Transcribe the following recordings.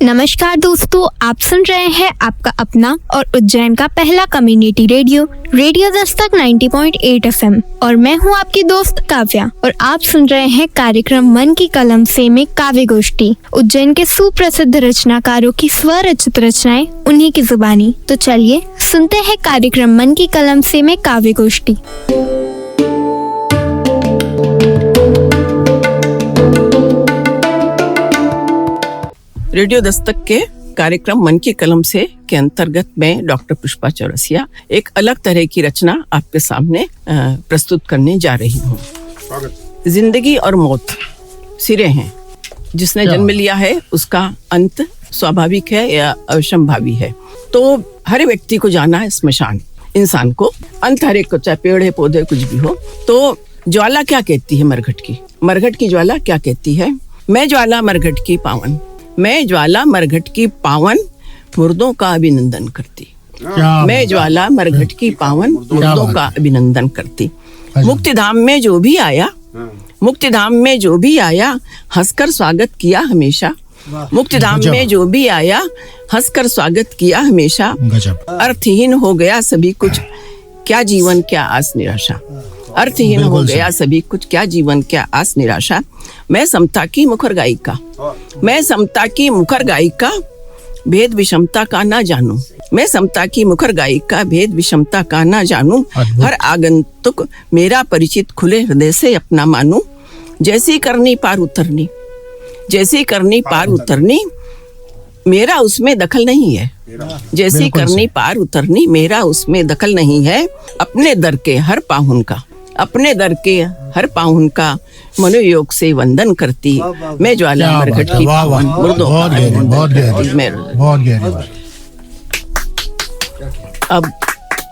नमस्कार दोस्तों, आप सुन रहे हैं आपका अपना और उज्जैन का पहला कम्युनिटी रेडियो दस्तक 90.8 FM और मैं हूं आपकी दोस्त काव्या और आप सुन रहे हैं कार्यक्रम मन की कलम से में काव्य गोष्ठी। उज्जैन के सुप्रसिद्ध रचनाकारों की स्वरचित रचनाएं उन्हीं की जुबानी। तो चलिए सुनते हैं कार्यक्रम मन की कलम से में काव्य गोष्ठी। रेडियो दस्तक के कार्यक्रम मन की कलम से के अंतर्गत मैं डॉक्टर पुष्पा चौरसिया एक अलग तरह की रचना आपके सामने प्रस्तुत करने जा रही हूँ। जिंदगी और मौत सिरे हैं। जिसने जन्म लिया है उसका अंत स्वाभाविक है या असंभावी है। तो हर व्यक्ति को जाना है स्मशान। इंसान को अंत हर एक को, चाहे पेड़ है पौधे कुछ भी हो। तो ज्वाला क्या कहती है मरघट की? मरघट की ज्वाला क्या कहती है? मैं ज्वाला मरघट की पावन, मैं ज्वाला मरघट की पावन मुर्दों का अभिनंदन करती। मैं ज्वाला मरघट की पावन मुर्दों का अभिनंदन करती। मुक्तिधाम में जो भी आया, मुक्तिधाम में जो भी आया हंसकर स्वागत किया हमेशा। मुक्तिधाम में जो भी आया हंसकर स्वागत किया हमेशा। अर्थहीन हो गया सभी कुछ, क्या जीवन क्या आस निराशा। अर्थहीन हो गया सभी कुछ, क्या जीवन क्या आस निराशा। मैं समता की मुखर गायिका, मैं समता की मुखर गायिका, भेद विषमता का ना जानूं। मैं समता की मुखर गायिका, भेद विषमता का ना जानूं। हर आगंतुक मेरा परिचित, खुले हृदय से अपना मानूं। जैसी करनी पार उतरनी, जैसी करनी पार उतरनी, मेरा उसमें दखल नहीं है। जैसी करनी पार उतरनी, मेरा उसमें दखल नहीं है। अपने दर के हर पाहुन का, अपने दर के हर पाहुन का मनोयोग से वंदन करती। मैं ज्वाला मरघट की पावन मुर्दों का अभिनंदन करती। अब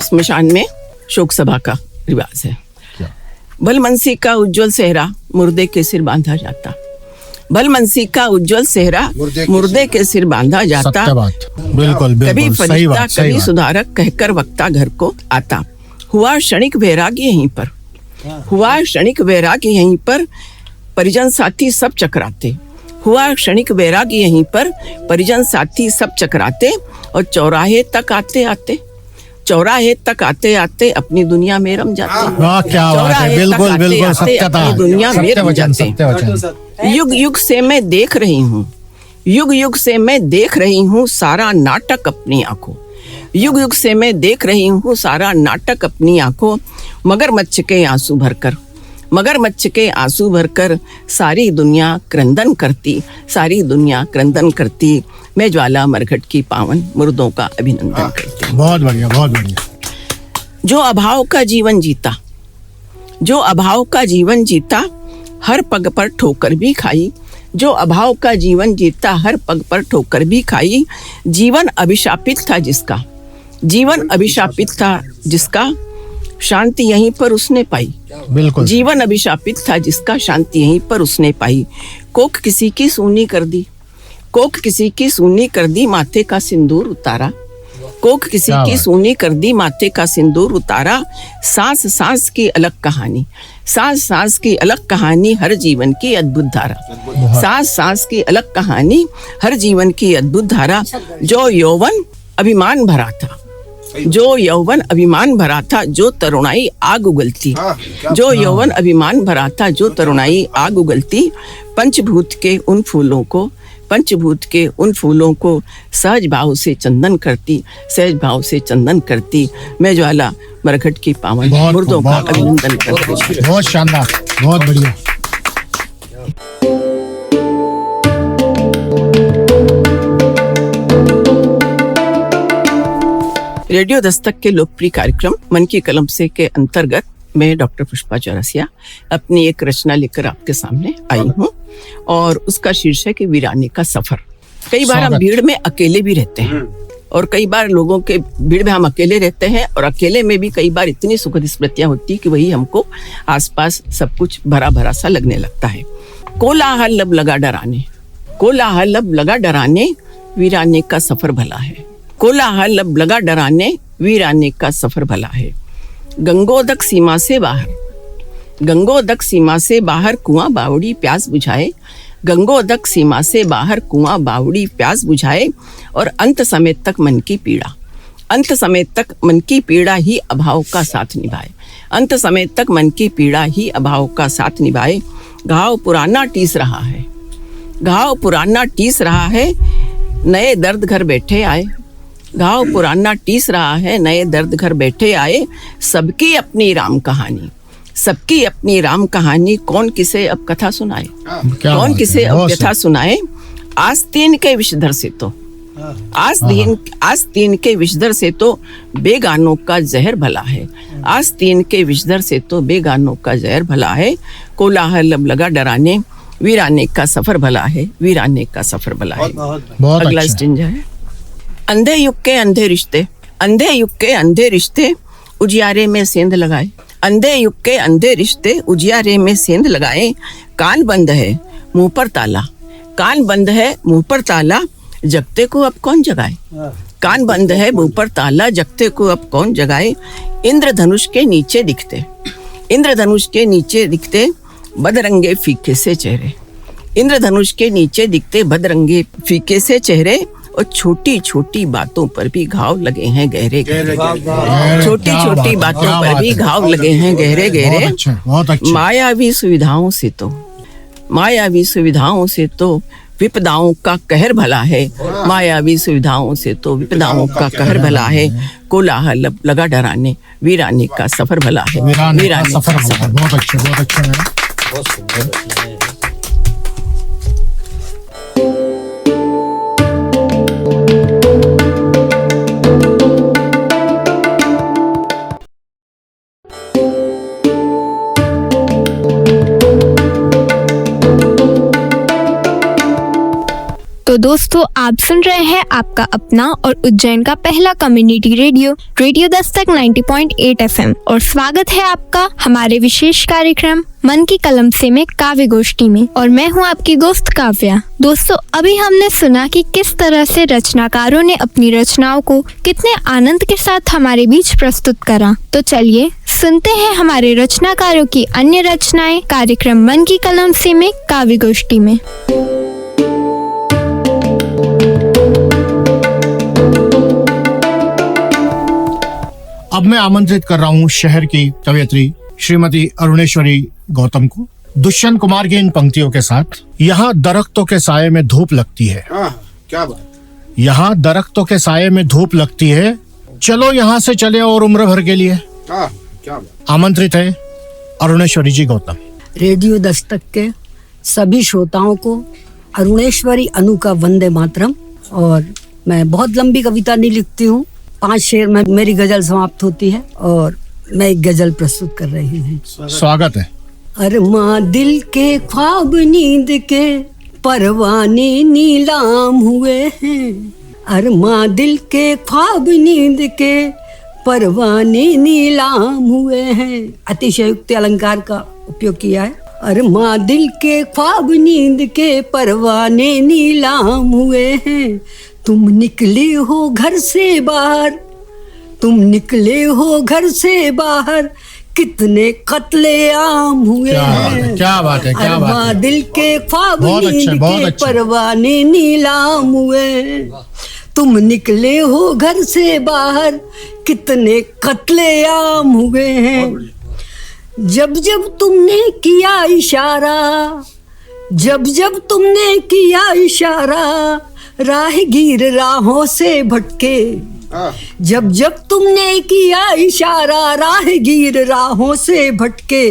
स्मशान में शोक सभा का रिवाज है। भलमनसी का उज्जवल सेहरा मुर्दे के सिर बांधा जाता। भलमनसी का उज्जवल सेहरा मुर्दे के सिर बांधा जाता। बिल्कुल कभी फरिश्ता कभी सुधारक कहकर वक्ता घर को आता। हुआ क्षणिक वैराग्य यहीं पर, हुआ क्षणिक वैराग्य यहीं पर, परिजन साथी सब चकराते। हुआ क्षणिक वैराग्य यहीं पर, परिजन साथी सब चकराते। और चौराहे तक आते आते, चौराहे तक आते आते अपनी दुनिया में रम जाते। चौराहे तक आते आते अपनी दुनिया में रम जाते। युग युग से मैं देख रही हूँ, युग युग से मैं देख रही हूँ सारा नाटक अपनी आंखों। युग युग से मैं देख रही हूँ सारा नाटक अपनी आंखों। मगरमच्छ के आंसू भरकर, मगरमच्छ के आंसू भरकर सारी दुनिया क्रंदन करती, सारी दुनिया क्रंदन करती। मैं ज्वाला मरघट की पावन मुर्दों का अभिनंदन करती। बहुत बढ़िया, बहुत बढ़िया। जो अभाव का जीवन जीता, जो अभाव का जीवन जीता, हर पग पर ठोकर भी खाई। जो अभाव का जीवन जीता, हर पग पर ठोकर भी खाई। जीवन अभिशापित था जिसका, जीवन अभिशापित था जिसका, शांति यहीं पर उसने पाई। बिल्कुल। जीवन अभिशापित था जिसका, शांति यहीं पर उसने पाई। कोख किसी की सूनी कर दी, कोख किसी की सूनी कर दी, माथे का सिंदूर उतारा। कोख किसी की सूनी कर दी, माथे का सिंदूर उतारा। सांस सांस की अलग कहानी, सांस सांस की अलग कहानी, हर जीवन की अद्भुत धारा। सांस सांस की अलग कहानी, हर जीवन की अद्भुत धारा। जो यौवन अभिमान भरा था, जो यौवन अभिमान भरा था, जो तरुणाई आग उगलती। जो यौवन अभिमान भरा था, जो तरुणाई आग उगलती। पंचभूत के उन फूलों को, पंचभूत के उन फूलों को सहज भाव से चंदन करती, सहज भाव से चंदन करती। मैं ज्वाला मरघट की पावन मुर्दों का अभिनंदन करती। बहुत शानदार, बहुत बढ़िया। रेडियो दस्तक के लोकप्रिय कार्यक्रम मन की कलम से के अंतर्गत मैं डॉक्टर पुष्पा चौरसिया अपनी एक रचना लेकर आपके सामने आई हूँ और उसका शीर्षक है वीराने का सफर। कई बार हम भीड़ में अकेले भी रहते हैं और कई बार लोगों के भीड़ में हम अकेले रहते हैं और अकेले में भी कई बार इतनी सुखद स्मृतियां होती कि वही हमको आसपास सब कुछ भरा भरा सा लगने लगता है। कोलाहल लब लगा डराने, कोलाहल लब लगा डराने, वीराने का सफर भला है। कोलाहल लब लगा डराने, वीराने का सफर भला है। गंगोदक सीमा से बाहर, गंगोदक सीमा से बाहर कुआं बावड़ी प्यास बुझाए, गंगोदक सीमा से बाहर कुआं बावड़ी प्यास बुझाए, और अंत समय तक मन की पीड़ा, अंत समय तक मन की पीड़ा ही अभाव का साथ निभाए, अंत समय तक मन की पीड़ा ही अभाव का साथ निभाए। घाव पुराना टीस रहा है, घाव पुराना टीस रहा है, नए दर्द घर बैठे आए, घाव पुराना टीस रहा है, नए दर्द घर बैठे आए। सबकी अपनी राम कहानी, सबकी अपनी राम कहानी, कौन किसे अब कथा सुनाए, कौन किसे अब व्यथा सुनाए। आस्तीन के विषधर से तो, आस्तीन के विषधर से तो बेगानों का जहर भला है, आस्तीन के विषधर से तो बेगानों का जहर भला है। कोलाहल अब लगा डराने, वीराने का सफर भला है, वीराने का सफर भला है। अगला स्टिंजा है। अंधे युग के अंधे रिश्ते, अंधे युग के अंधे रिश्ते उजियारे में सेंध लगाए, अंधे युग के अंधे रिश्ते उजियारे में सेंध लगाए। कान बंद है मुंह पर ताला, कान बंद है मुंह पर ताला, जगते को अब कौन जगाए, कान बंद है मुंह पर ताला, जगते को अब कौन जगाए। इंद्रधनुष के नीचे दिखते, इंद्रधनुष के नीचे दिखते बदरंगे फीके से चेहरे, इंद्रधनुष के नीचे दिखते बदरंगे फीके से चेहरे, और छोटी छोटी बातों पर भी घाव लगे हैं गहरे गहरे, छोटी छोटी बातों पर भी घाव लगे हैं गहरे गहरे। मायावी सुविधाओं से तो, मायावी सुविधाओं से तो विपदाओं का कहर भला है, मायावी सुविधाओं से तो विपदाओं का कहर भला है। कोलाहल लगा डराने, वीराने का सफर भला है, वीराने का सफर भला है। बहुत अच्छा, बहुत अच्छा है। तो दोस्तों, आप सुन रहे हैं आपका अपना और उज्जैन का पहला community radio, radio Dastak 90.8 FM, और स्वागत है आपका हमारे विशेष कार्यक्रम मन की कलम से में काव्य गोष्ठी में, और मैं हूं आपकी दोस्त काव्या। दोस्तों, अभी हमने सुना कि किस तरह से रचनाकारों ने अपनी रचनाओं को कितने आनंद के साथ हमारे बीच प्रस्तुत करा। तो चलिए सुनते हैं हमारे रचनाकारों की अन्य रचनाएं कार्यक्रम मन की कलम से में काव्य गोष्ठी में। अब मैं आमंत्रित कर रहा हूँ शहर की कवयित्री श्रीमती अरुणेश्वरी गौतम को दुष्यंत कुमार की इन पंक्तियों के साथ। यहाँ दरख्तों के साये में धूप लगती है, क्या बात, यहाँ दरख्तों के साये में धूप लगती है, चलो यहाँ से चले और उम्र भर के लिए। क्या बात। आमंत्रित है अरुणेश्वरी जी गौतम। रेडियो दस्तक के सभी श्रोताओं को अरुणेश्वरी अनु का वंदे मातरम। और मैं बहुत लंबी कविता नहीं लिखती हूँ, 5 शेर में मेरी गजल समाप्त होती है और मैं एक गजल प्रस्तुत कर रही हूँ। स्वागत है। अरमा दिल के ख्वाब नींद के परवाने नीलाम हुए हैं, अरमा दिल के ख्वाब नींद के परवाने नीलाम हुए हैं। अतिशयोक्ति अलंकार का उपयोग किया है। अरमा दिल के ख्वाब नींद के परवाने नीलाम हुए हैं। तुम निकले हो घर से बाहर, तुम निकले हो घर से बाहर, कितने कत्ले आम हुए हैं। क्या बात है, क्या बात है। दिल के ख्वाब नींद के परवाने नीलाम हुए हैं। तुम निकले हो घर से बाहर, कितने कत्ले आम हुए हैं। जब जब तुमने किया इशारा, जब जब तुमने किया इशारा, राहगीर राहों से भटके। जब जब तुमने किया इशारा, राहगीर राहों से भटके।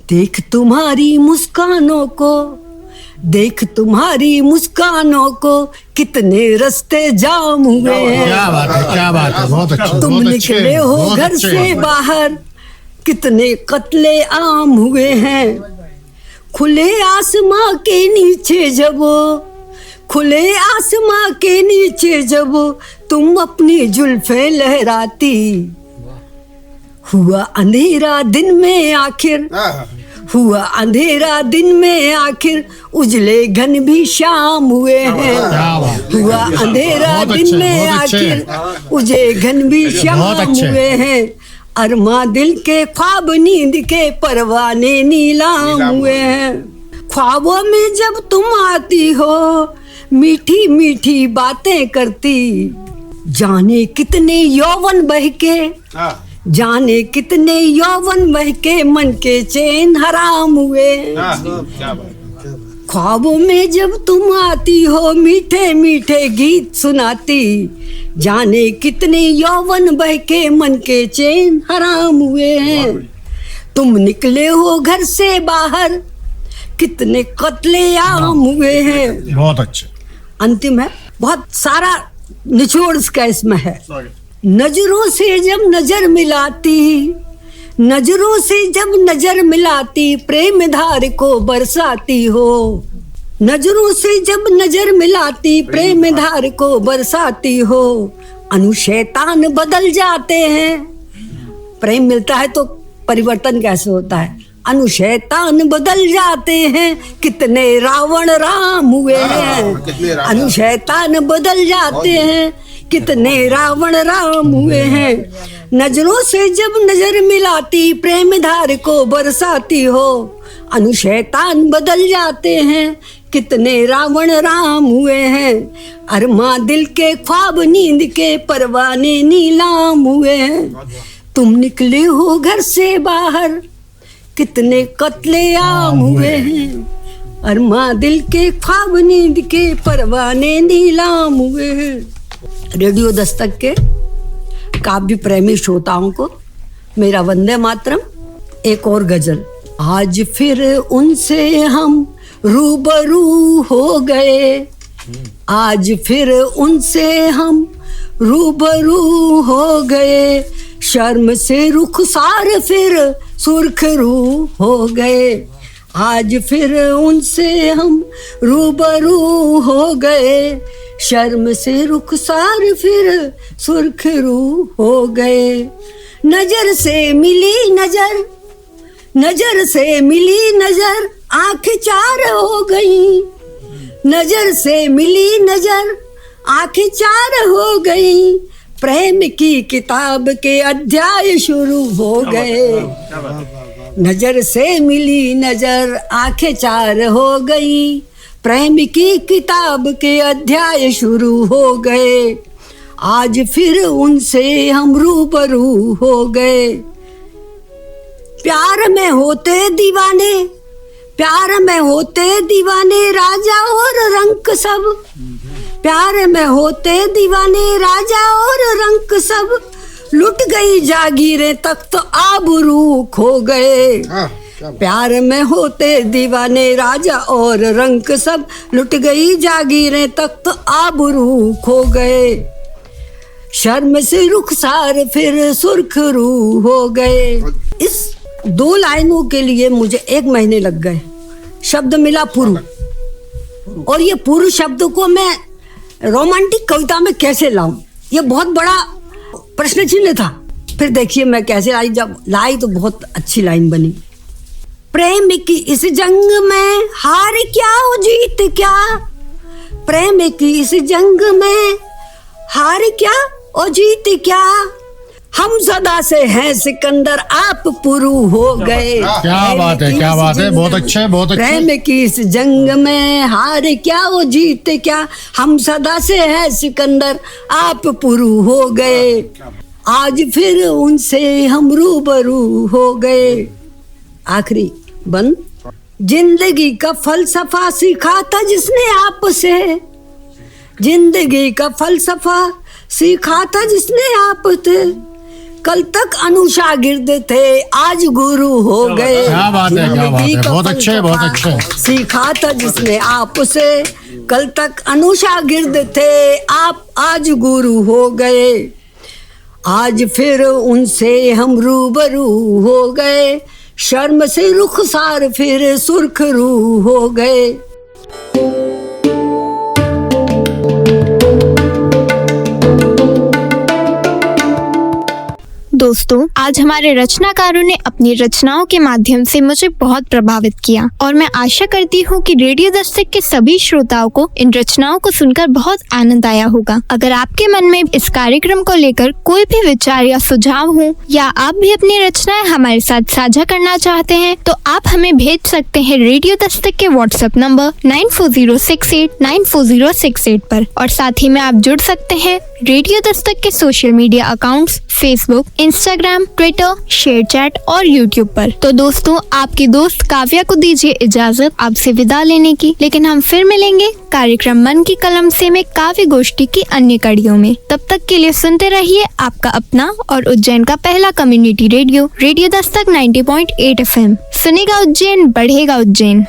देख तुम्हारी मुस्कानों को, देख तुम्हारी मुस्कानों को, कितने रास्ते जाम हुए हैं। क्या बात है, क्या बात है, बहुत अच्छा। तुम निकले हो घर से बाहर, कितने कत्ले आम हुए हैं। खुले आसमां के नीचे जब, खुले आसमां के नीचे जब तुम अपनी जुल्फे लहराती, हुआ अंधेरा दिन में आखिर, हुआ अंधेरा दिन में आखिर, उजले घन भी शाम हुए हैं। हुआ अंधेरा दिन में आखिर, उजले घन भी शाम हुए हैं। अरमा दिल के ख्वाब नींद के परवाने नीलाम हुए हैं। ख्वाबों में जब तुम आती हो मीठी मीठी बातें करती, जाने कितने यौवन बहके, जाने कितने यौवन बहके मन के चैन हराम हुए। ख्वाबों में जब तुम आती हो मीठे मीठे गीत सुनाती, जाने कितने यौवन बहके मन के चैन हराम हुए हैं। तुम निकले हो घर से बाहर कितने कत्लेआम हुए हैं। बहुत अच्छे। अंतिम है, बहुत सारा निचोड़ इसका इसमें है। नजरों से जब नजर मिलाती, नजरों से जब नजर मिलाती प्रेम धार को बरसाती हो। नजरों से जब नजर मिलाती प्रेम धार को बरसाती हो। अनुशैतान बदल जाते हैं, प्रेम मिलता है तो परिवर्तन कैसे होता है। अनुशैतान बदल जाते हैं कितने रावण राम हुए हैं। अनुशैतान बदल जाते हैं कितने रावण राम हुए हैं। नजरों से जब नजर मिलाती प्रेम धार को बरसाती हो। अनुशैतान बदल जाते हैं कितने रावण राम हुए हैं। अरमा दिल के ख्वाब नींद के परवाने नीलाम हुए हैं। तुम निकले हो घर से बाहर कितने कत्लेआम हुए हैं। अरमा दिल के ख्वाब नींद के परवाने नीलाम हुए हैं। रेडियो दस्तक के काव्य प्रेमी श्रोताओं को मेरा वंदे मातरम। एक और गजल। आज फिर उनसे हम रूबरू हो गए, आज फिर उनसे हम रूबरू हो गए। शर्म से रुखसार फिर सुर्खरू हो गए। आज फिर उनसे हम रूबरू हो गए। शर्म से रुखसार फिर सुर्खरू हो गए। नजर से मिली नजर, नजर से मिली नजर आंखें चार हो गई। नजर से मिली नजर आंखें चार हो गई। प्रेम की किताब के अध्याय शुरू हो गए। नजर से मिली नजर आंखें चार हो गई। प्रेम की किताब के अध्याय शुरू हो गए। आज फिर उनसे हम रूबरू हो गए। प्यार में होते दीवाने, प्यार में होते दीवाने राजा और रंक सब। प्यार में होते दीवाने राजा और रंक सब। लुट गई जागीरें तख्त आबरू खो गए। प्यार में होते दीवाने राजा और रंक सब। लुट गई जागीरें तख्त आबरू खो गए। शर्म से रुखसार फिर सुर्खरू हो गए। इस 2 लाइनों के लिए मुझे 1 महीने लग गए। शब्द मिला पुरु, और ये पुरु शब्द को मैं रोमांटिक कविता में कैसे लाऊं, ये बहुत बड़ा प्रश्न चिन्ह था। फिर देखिए मैं कैसे लाई, जब लाई तो बहुत अच्छी लाइन बनी। प्रेम की इस जंग में हार क्या और जीत क्या। प्रेम की इस जंग में हार क्या और जीत क्या। हम सदा से हैं सिकंदर आप पुरु हो गए। क्या बात है, क्या बात है, बहुत अच्छा, बहुत अच्छा। प्रेम की इस जंग में हार क्या वो जीत क्या। हम सदा से हैं सिकंदर आप पुरु हो गए। आज फिर उनसे हम रूबरू हो गए। आखिरी बंद। जिंदगी का फलसफा सीखा था जिसने आपसे। जिंदगी का फलसफा सीखा था जिसने आपसे। कल तक अनुशागिर्द थे आज गुरु हो गए। क्या बात है, क्या बात है, बहुत अच्छे, बहुत अच्छे। सीखा था जिसने आपसे। कल तक अनुशागिर्द थे आप आज गुरु हो गए। आज फिर उनसे हम रूबरू हो गए। शर्म से रुखसार फिर सुर्खरू हो गए। दोस्तों, आज हमारे रचनाकारों ने अपनी रचनाओं के माध्यम से मुझे बहुत प्रभावित किया और मैं आशा करती हूँ कि रेडियो दस्तक के सभी श्रोताओं को इन रचनाओं को सुनकर बहुत आनंद आया होगा। अगर आपके मन में इस कार्यक्रम को लेकर कोई भी विचार या सुझाव हो या आप भी अपनी रचनाएं हमारे साथ साझा करना चाहते हैं तो आप हमें भेज सकते हैं रेडियो दस्तक के व्हाट्सएप नंबर 9406894068 पर और साथ ही में आप जुड़ सकते हैं रेडियो दस्तक के social media accounts Facebook, Instagram, Twitter, share chat और यूट्यूब पर। तो दोस्तों, आपकी दोस्त काव्या को दीजिए इजाजत आपसे विदा लेने की, लेकिन हम फिर मिलेंगे कार्यक्रम मन की कलम से में काव्य गोष्ठी की अन्य कड़ियों में। तब तक के लिए सुनते रहिए आपका अपना और उज्जैन का पहला community radio, radio Dastak 90.8 FM। सुनेगा उज्जैन, बढ़ेगा उज्जैन।